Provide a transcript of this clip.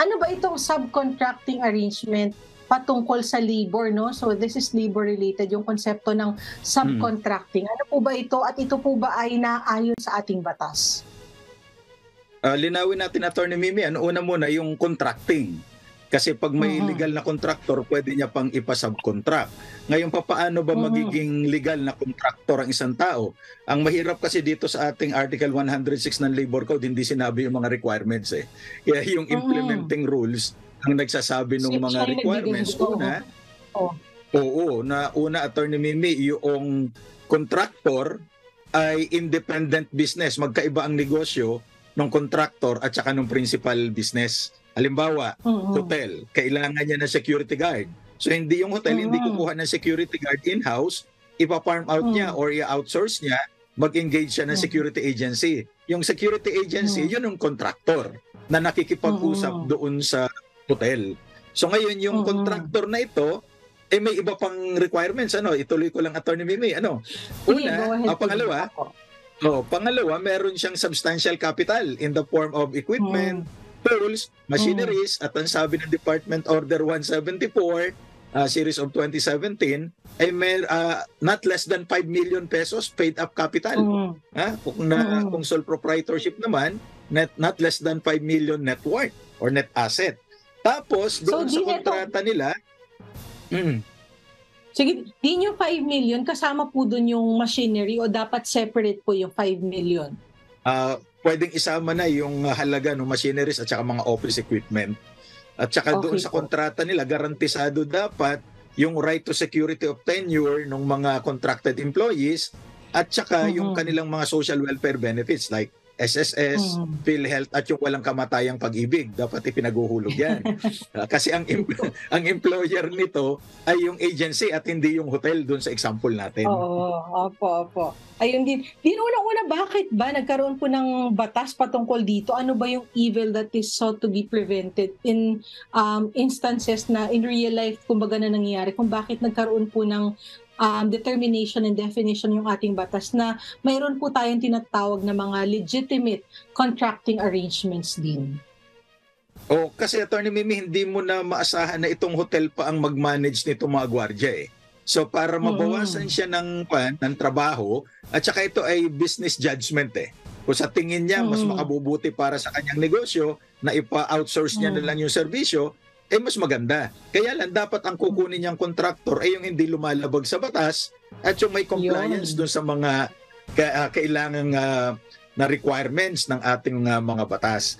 ano ba itong subcontracting arrangement patungkol sa labor, no? So this is labor related, yung konsepto ng subcontracting. Ano po ba ito at ito po ba ay naayon sa ating batas? Linawin natin, Attorney Mimi, una muna yung contracting. Kasi pag may legal na contractor, pwede niya pang ipa-subcontract. Ngayon, paano ba magiging legal na contractor ang isang tao? Ang mahirap kasi dito sa ating Article 106 ng Labor Code, hindi sinabi yung mga requirements eh. Kaya yung implementing rules ang nagsasabi ng mga requirements. Una, Attorney Mimi, yung contractor ay independent business. Magkaiba ang negosyo ng contractor at saka ng principal business. Halimbawa, hotel, kailangan niya ng security guard. So hindi yung hotel, hindi kukuha ng security guard in-house, ipa-farm out niya or i-outsource niya, mag-engage siya ng security agency. Yung security agency, yun yung contractor na nakikipag-usap doon sa hotel. So ngayon, yung contractor na ito, may iba pang requirements. Ituloy ko lang, Attorney Mimi. Pangalawa, meron siyang substantial capital in the form of equipment, tools, machineries, at ang sabi ng Department Order 174, Series of 2017, ay may not less than 5 million pesos paid up capital. Kung sole proprietorship naman, not less than 5 million net worth or net asset. Tapos, doon sa kontrata nila, sige, di yung 5 million, kasama po doon yung machinery o dapat separate po yung 5 million? Pwedeng isama na yung halaga ng machineries at saka mga office equipment. At saka doon sa kontrata nila, garantisado dapat yung right to security of tenure ng mga contracted employees at saka yung kanilang mga social welfare benefits like SSS, PhilHealth at yung walang kamatayang pag-ibig. Dapat ipinaguhulog yan. Kasi ang employer nito ay yung agency at hindi yung hotel doon sa example natin. Opo. Ayun din. Una, bakit ba nagkaroon po ng batas patungkol dito? Ano ba yung evil that is sought to be prevented in instances na in real life, kumbaga na nangyayari? Kung bakit nagkaroon po ng determination and definition yung ating batas na mayroon po tayong tinatawag na mga legitimate contracting arrangements din. Kasi Attorney Mimi, hindi mo na maasahan na itong hotel pa ang mag-manage nito mga gwardiya eh. So para mabawasan siya ng trabaho, at saka ito ay business judgment eh. Kung sa tingin niya mas makabubuti para sa kanyang negosyo na ipa-outsource niya na lang yung serbisyo, mas maganda. Kaya lang dapat ang kukunin niyang contractor ay yung hindi lumalabag sa batas at yung may compliance doon sa mga kailangang na requirements ng ating mga batas.